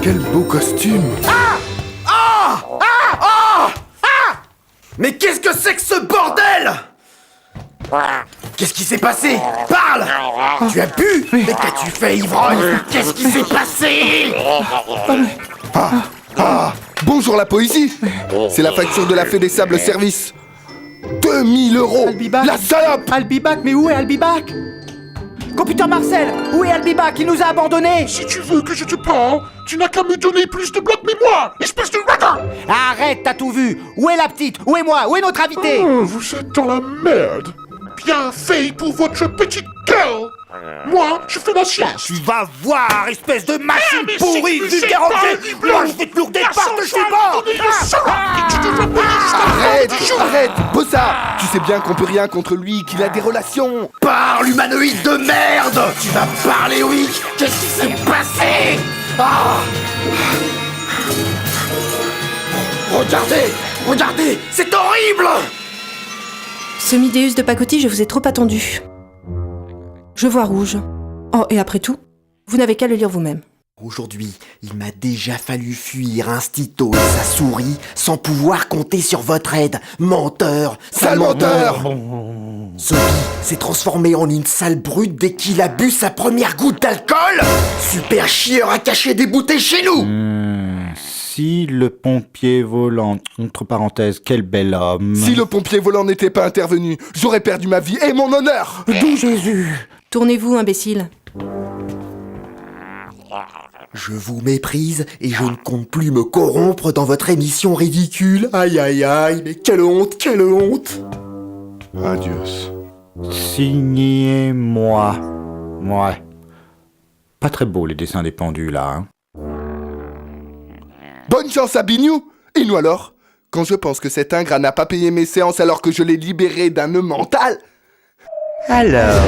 Quel beau costume. Mais qu'est-ce que c'est que ce bordel? Qu'est-ce qui s'est passé? Parle! Tu as bu? Mais qu'as-tu fait, ivrogne? Qu'est-ce qui s'est passé? Bonjour la poésie. C'est la facture de la Fée des Sables Service. 2000 €. Albibac. La salope. Albibac, mais où est Albibac? Computer Marcel, où est Albibac? Il nous a abandonnés. Si tu veux que je te parle, tu n'as qu'à me donner plus de blocs mémoire, espèce de radin! Arrête, t'as tout vu. Où est la petite? Où est moi? Où est notre invité? Vous êtes dans la merde. Bien fait pour votre petite gueule. Moi, je fais la sieste. Tu vas voir, espèce de machine mais pourrie, si tu sais vulgaire pas, objet! Moi, je vais te lourder par-dessus bord! Arrête, Bossa. Tu sais bien qu'on peut rien contre lui, qu'il a des relations. Parle, humanoïde de merde! Tu vas parler, oui! Qu'est-ce qui s'est passé? Regardez! C'est horrible! Semi-déus de pacotille, je vous ai trop attendu. Je vois rouge. Oh, et après tout, vous n'avez qu'à le lire vous-même. Aujourd'hui, il m'a déjà fallu fuir Instito et sa souris sans pouvoir compter sur votre aide. Menteur! Sale menteur. Zombie s'est transformé en une sale brute dès qu'il a bu sa première goutte d'alcool. Super chieur à cacher des bouteilles chez nous. Si le pompier volant, entre parenthèses, quel bel homme. Si le pompier volant n'était pas intervenu, j'aurais perdu ma vie et mon honneur. D'où Jésus? Tournez-vous, imbécile. Je vous méprise et je ne compte plus me corrompre dans votre émission ridicule. Aïe aïe aïe, mais quelle honte, quelle honte. Adios. Signez-moi. Ouais. Pas très beau les dessins des pendus là, hein. Bonne chance à Bignou. Et nous alors? Quand je pense que cet ingrat n'a pas payé mes séances alors que je l'ai libéré d'un nœud mental. Alors,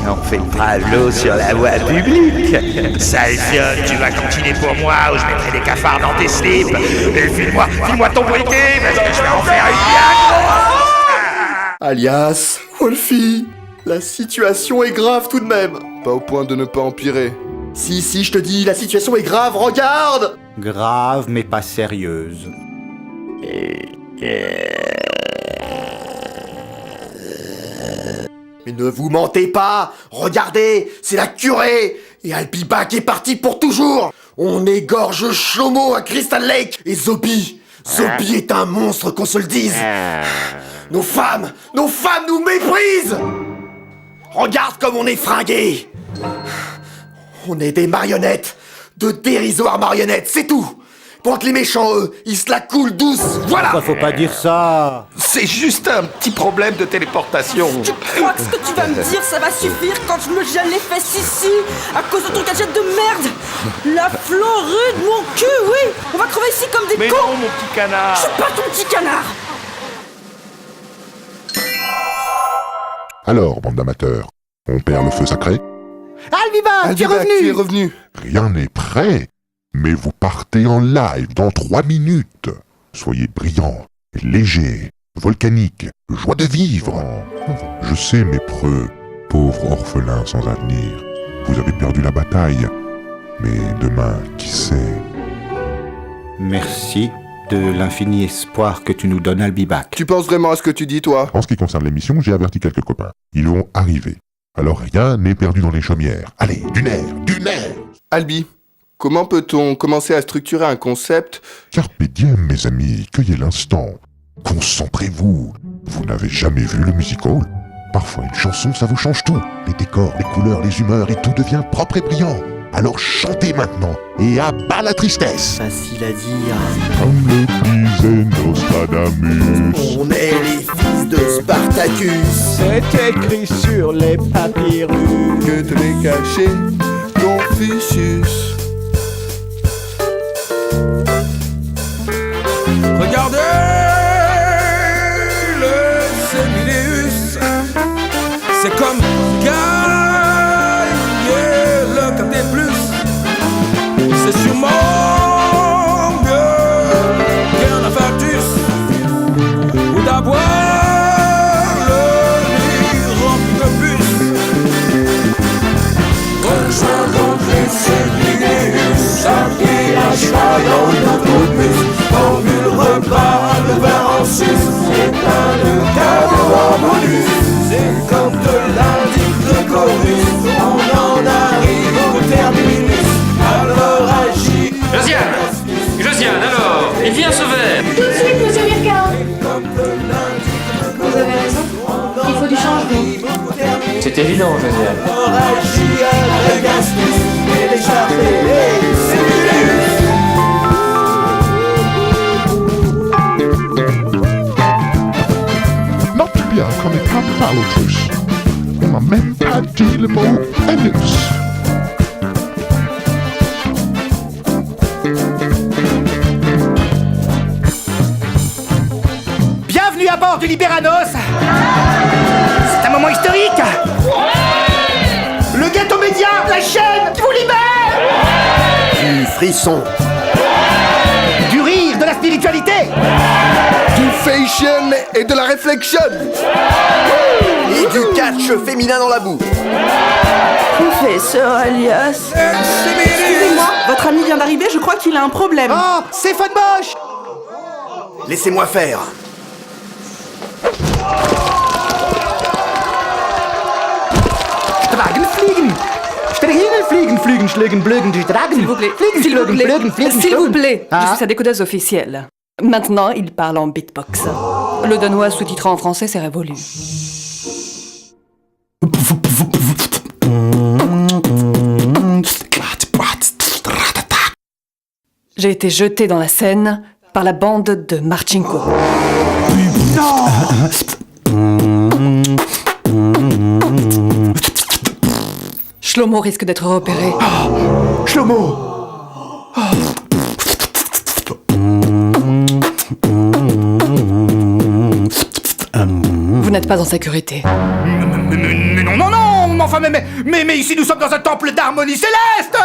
on fait pas l'eau sur la voie publique. Sale fiotte, tu vas continuer pour moi ou je mettrai des cafards dans tes slips. Et file-moi ton briquet parce que je vais en faire une bien. Alias, Wolfie, la situation est grave tout de même. Pas au point de ne pas empirer. Si, je te dis, la situation est grave, regarde. Grave mais pas sérieuse. Mais ne vous mentez pas. Regardez, c'est la curée. Et Albibac est parti pour toujours. On égorge Shlomo à Crystal Lake. Et Zobi est un monstre, qu'on se le dise. Nos femmes nous méprisent. Regarde comme on est fringués. On est des marionnettes, de dérisoires marionnettes, c'est tout. Pendant que les méchants, eux, ils se la coulent douce, voilà. Faut pas dire ça. C'est juste un petit problème de téléportation. Tu crois que ce que tu vas me dire, ça va suffire quand je me gèle les fesses ici, à cause de ton gadget de merde? La florue de mon cul, oui. On va crever ici comme des Mais cons. non, mon petit canard. Je suis pas ton petit canard. Alors, bande d'amateurs, on perd le feu sacré? Albibac, tu es Albibac, revenu. tu es revenu. Rien n'est prêt, mais vous partez en live dans 3 minutes. Soyez brillant, léger, volcanique, joie de vivre. Je sais, mes preux, pauvres orphelins sans avenir, vous avez perdu la bataille. Mais demain, qui sait? Merci de l'infini espoir que tu nous donnes, Albibac. Tu penses vraiment à ce que tu dis, toi? En ce qui concerne l'émission, j'ai averti quelques copains. Ils vont arriver. Alors rien n'est perdu dans les chaumières. Allez, du nerf. Albi, comment peut-on commencer à structurer un concept? Carpe diem, mes amis, cueillez l'instant. Concentrez-vous. Vous n'avez jamais vu le musical? Parfois une chanson, ça vous change tout. Les décors, les couleurs, les humeurs, et tout devient propre et brillant. Alors chantez maintenant, et à bas la tristesse. Facile à dire. Comme le disait Nostradamus. On est les fils de Spartacus. C'est écrit sur les papyrus. Que te l'ai caché, Confucius. Regardez le Semi-déus. C'est comme gagner le KT+. C'est sûrement mieux qu'un infarctus ou d'avoir le lit rempli de puces. Rejoins donc les Semi-déus. Sinon, génial. Enragir avec astuce, télécharger les stimulus. Note bien qu'on n'est pas malotruce. On n'a même pas dit le mot anus. Bienvenue à bord du Libéranos. C'est un moment historique. Le ghetto média, la chaîne qui vous libère. Du frisson. Du rire, de la spiritualité. Du fashion et de la réflexion. Et du catch féminin dans la boue. Professeur Alias. Excusez-moi, votre ami vient d'arriver, je crois qu'il a un problème. Oh, c'est Fun Moche. Laissez-moi faire. Dragen fliegen. Fliegen, fliegen, schlägen, blögen, dragen. S'il vous plaît, Fliegen, s'il vous schlägen, plaît, blögen, fliegen, s'il vous schlägen. plaît. Ah. Je suis sa décodeuse officielle. Maintenant, il parle en beatbox. Le danois sous-titré en français, c'est révolu. J'ai été jeté dans la Seine par la bande de Marchenko. Shlomo risque d'être repéré. Shlomo. Vous n'êtes pas en sécurité. Mais non, enfin, mais ici nous sommes dans un temple d'harmonie céleste.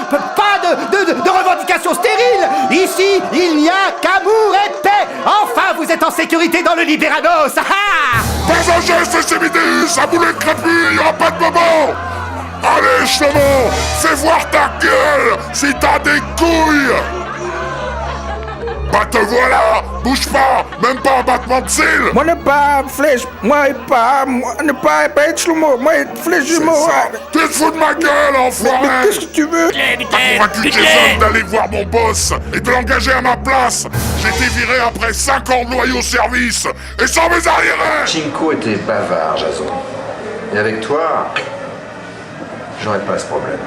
Pas de revendications stériles. Ici, il n'y a qu'amour et paix. Enfin, vous êtes en sécurité dans le Libéranos. Pas un geste, c'est midi, ça boulet crépus, il n'y aura pas de moment. Allez, Shlomo, fais voir ta gueule, si t'as des couilles. Bah te voilà, bouge pas, même pas un battement de cils. Moi ne pas flèche, moi ne pas être Shlomo, moi flèche C'est jumeau. ça. Tu te fous de ma gueule, enfoiré. Mais qu'est-ce que tu veux? T'as convaincu Jason d'aller voir mon boss et de l'engager à ma place. J'ai été viré après 5 ans de loyaux service et sans mes arriérés. Chinko était bavard, Jason. Et avec toi, j'aurais pas ce problème.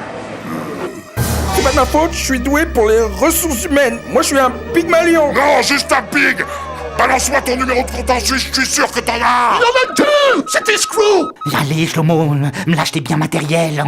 C'est pas de ma faute, je suis doué pour les ressources humaines. Moi je suis un pygmalion. Non, juste un pig. Balance-moi ton numéro de compte en Suisse, je suis sûr que t'en as. Il y en a deux. C'était Screw. Allez, Shlomo, me lâche tes biens matériels.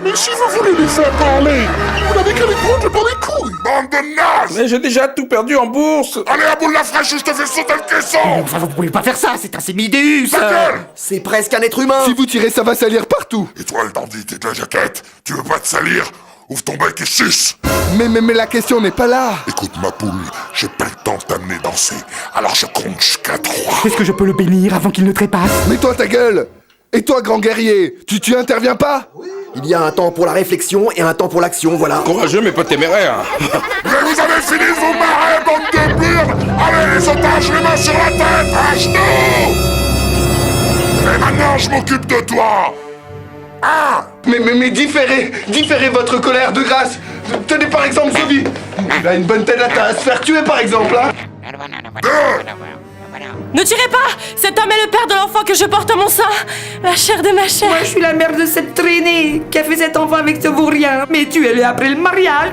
Mais si vous voulez les faire parler, vous n'avez qu'à les prendre par les couilles. Bande de nazes. Mais j'ai déjà tout perdu en bourse. Allez à bout de la fraîche ou je te fais sauter le caisson. Enfin, vous pouvez pas faire ça, c'est un sémidus. Ta gueule. C'est presque un être humain. Si vous tirez, ça va salir partout. Et toi, le dandy, t'es de la jaquette. Tu veux pas te salir? Ouvre ton bec et suce. Mais la question n'est pas là. Écoute ma poule, j'ai pas le temps de t'amener danser. Alors je compte jusqu'à 3. Est-ce que je peux le bénir avant qu'il ne trépasse? Mais toi, ta gueule. Et toi, grand guerrier, tu interviens pas? Il y a un temps pour la réflexion et un temps pour l'action, voilà. Courageux mais pas téméraire. Mais vous avez fini de vous marrer, bande de burnes. Allez les otages, les mains sur la tête, à genoux. Et maintenant, je m'occupe de toi. Ah. Mais différez votre colère de grâce. Tenez par exemple Zobi. Il a une bonne tête à se faire tuer par exemple, hein. 2. Ne tirez pas! Cet homme est le père de l'enfant que je porte en mon sein! La chair de ma chair! Moi, je suis la mère de cette traînée qui a fait cet enfant avec ce vaurien. Mais tuez-le après le mariage.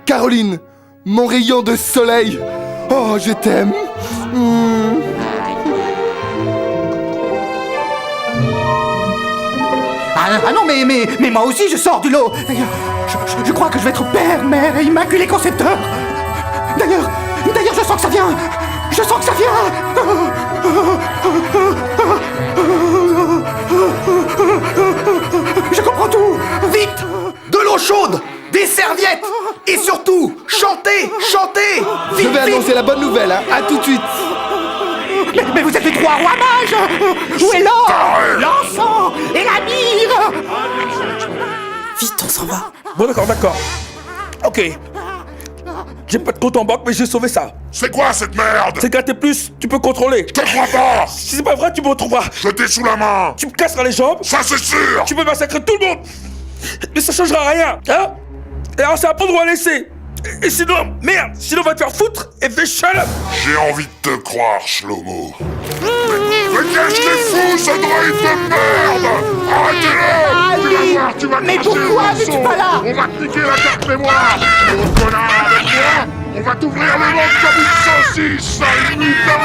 Caroline, mon rayon de soleil. Oh, je t'aime. Ah non, mais moi aussi je sors du lot. Je crois que je vais être père, mère et immaculé concepteur. D'ailleurs, je sens que ça vient. Je sens que ça vient. Je comprends tout. Vite. De l'eau chaude, des serviettes et surtout, chantez. Je vais annoncer la bonne nouvelle, hein. À tout de suite. Mais vous êtes les trois rois mages. Où est l'or, l'encens et la myrrhe? Vite, on s'en va. Bon d'accord. Ok. J'ai pas de compte en banque mais j'ai sauvé ça. C'est quoi cette merde? C'est gratter plus, tu peux contrôler. Je te crois pas. Si c'est pas vrai, tu me retrouveras. Je t'ai sous la main. Tu me casseras les jambes. Ça c'est sûr. Tu peux massacrer tout le monde. Mais ça changera rien, hein? Et alors c'est à prendre ou à laisser. Et sinon, merde, sinon on va te faire foutre et fais shut up. J'ai envie de te croire, Shlomo. Mais qu'est-ce que c'est fou, ce droïde de merde! Arrêtez-le! Tu vas voir, Mais pourquoi n'es-tu pas là? On va te niquer la carte mémoire! Mon connard avec moi! On va t'ouvrir le ventre comme une saucisse, sale mutant!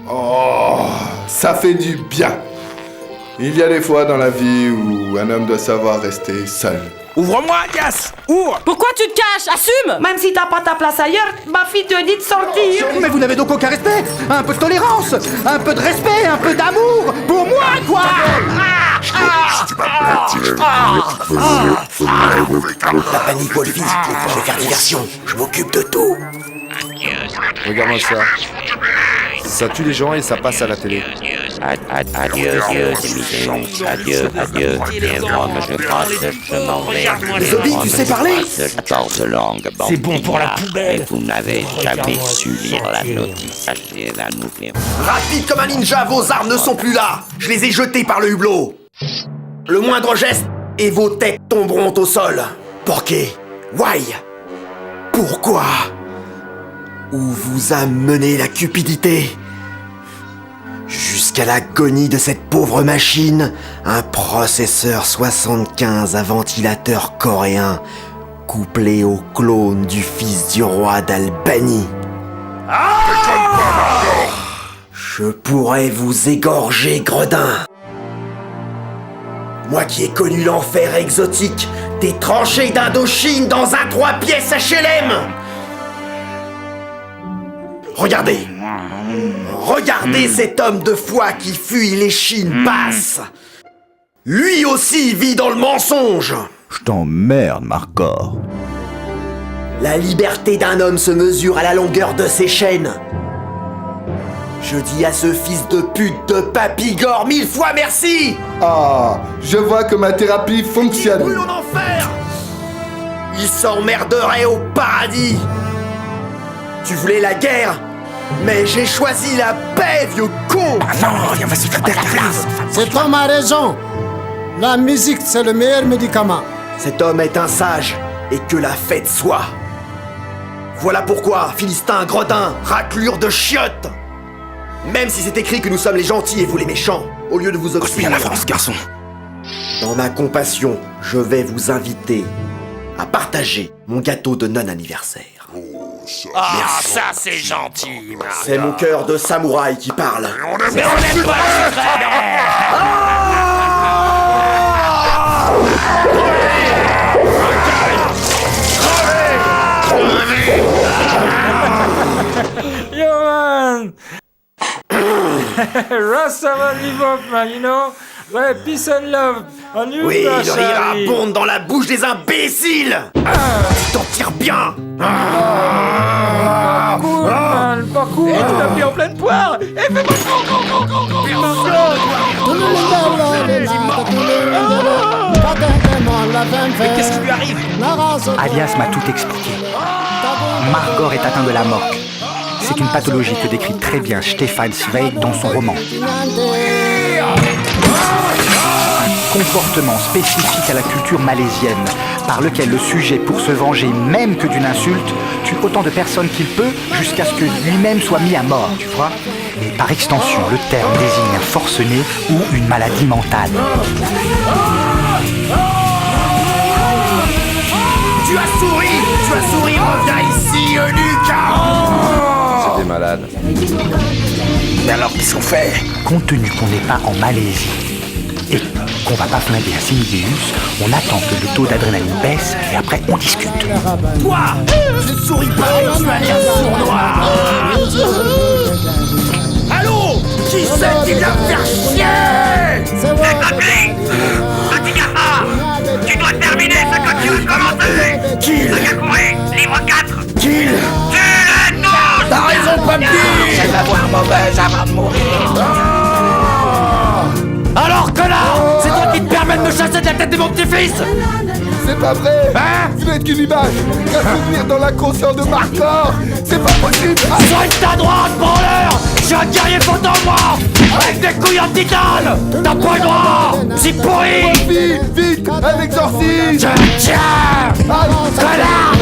Oh, ça fait du bien. Il y a des fois dans la vie où un homme doit savoir rester seul. Ouvre-moi, Alias! Ouvre! Pourquoi tu te caches? Assume! Même si t'as pas ta place ailleurs, ma fille te dit de sortir. Mais vous n'avez donc aucun respect? Un peu de tolérance, un peu de respect, un peu d'amour pour moi, quoi! La panique, Wolfie. Je vais faire diversion. Je m'occupe de tout. Regarde-moi ça. Ça tue les gens et ça passe à la télé. Adieu, Demi-Déus. Adieu. Et moi, je crois que je m'en vais. Zobi, tu sais parler? 14 langues. C'est bon pour la poubelle. Et vous n'avez jamais su lire la notice. Sachez la nouvelle. Rapide comme un ninja, vos armes ne sont plus là. Je les ai jetées par le hublot. Le moindre geste et vos têtes tomberont au sol. Porqué? Why? Pourquoi? Où vous a mené la cupidité? Jusqu'à l'agonie de cette pauvre machine, un processeur 75 à ventilateur coréen, couplé au clone du fils du roi d'Albanie. Je pourrais vous égorger, gredin. Moi qui ai connu l'enfer exotique des tranchées d'Indochine dans un 3 pièces HLM. Regardez. Regardez cet homme de foi qui fuit les Chines basses. Lui aussi vit dans le mensonge. Je t'emmerde, Marcor. La liberté d'un homme se mesure à la longueur de ses chaînes. Je dis à ce fils de pute de Papigore 1000 fois merci. Ah, je vois que ma thérapie Il fonctionne. brûle en enfer. Il s'emmerderait au paradis. Tu voulais la guerre, mais j'ai choisi la paix, vieux con. Non, va se faire taire la place. C'est toi ma raison. La musique, c'est le meilleur médicament. Cet homme est un sage, et que la fête soit. Voilà pourquoi, Philistin, gredin, raclure de chiottes. Même si c'est écrit que nous sommes les gentils et vous les méchants, au lieu de vous obstiner. Bien l'avance, garçon. Dans ma compassion, je vais vous inviter à partager mon gâteau de non-anniversaire. Ah, ça c'est gentil, C'est mon cœur de samouraï qui parle. Mais on n'aime pas le secret. Yo man! Rasta live up man, you know? Ouais, peace and love. On you Oui, Russia, le rire oui. abonde dans la bouche des imbéciles. Tu t'en tires bien. Cool man, pas cool. Et tu l'as pris en pleine poire. Et fais-moi Mais qu'est-ce qui lui arrive? Alias m'a tout expliqué. Margor est atteint de la moque. C'est une pathologie que décrit très bien Stefan Zweig dans son roman. Comportement spécifique à la culture malaisienne, par lequel le sujet, pour se venger même que d'une insulte, tue autant de personnes qu'il peut jusqu'à ce que lui-même soit mis à mort, tu vois. Et par extension, le terme désigne un forcené ou une maladie mentale. Tu as souri, reviens ici, eunuque. C'est des malades. Mais alors, qu'est-ce qu'on fait? Compte tenu qu'on n'est pas en Malaisie et qu'on va pas flinguer un Simideus, on attend que le taux d'adrénaline baisse et après on discute. Toi, je ne souris pas, tu as l'air sournois. Allô? Qui c'est qui vient me faire chier? Tu dois terminer ce que tu as commencé. Kill. Livre 4. Kill. T'as raison, pas me dire. C'est la voix mauvaise avant de mourir. Alors, connard, c'est toi qui te permets de me chasser de la tête de mon petit-fils. C'est pas vrai. Hein? Vous n'êtes qu'une image, qu'un souvenir dans l'inconscient de Marcor. C'est pas possible. Ah, Soigne ta droite, branleur. Je suis un guerrier fautant moi, avec des couilles en titane. T'as pas le droit. C'est pourri. vite, un exorcisme. Je tiens. Ah, Connard.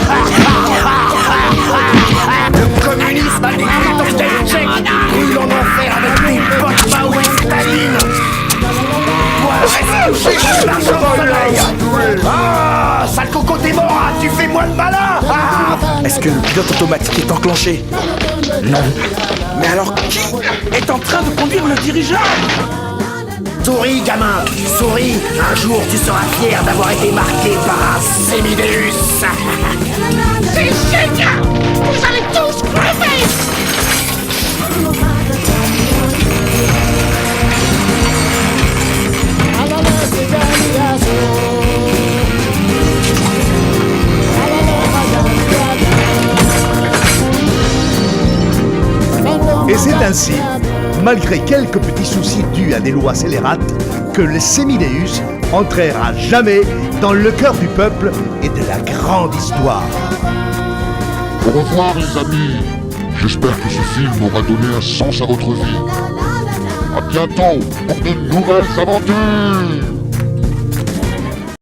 Le communiste communisme, des dictateurs tchèques, brûle en enfer avec des potes Mao et Staline. Toi, reste couché sur l'argent au soleil. Ah, sale coco, t'es mort, ah, tu fais moins de malin. Ah. Est-ce que le pilote automatique est enclenché? Non. Mais alors qui est en train de conduire le dirigeable? Souris, gamin, souris. Un jour, tu seras fier d'avoir été marqué par un Sémideus. C'est génial! Vous allez tous crever! Et c'est ainsi, malgré quelques petits soucis dus à des lois scélérates, que le Sémideus entrera à jamais dans le cœur du peuple et de la grande histoire. Au revoir les amis. J'espère que ce film aura donné un sens à votre vie. À bientôt pour de nouvelles aventures.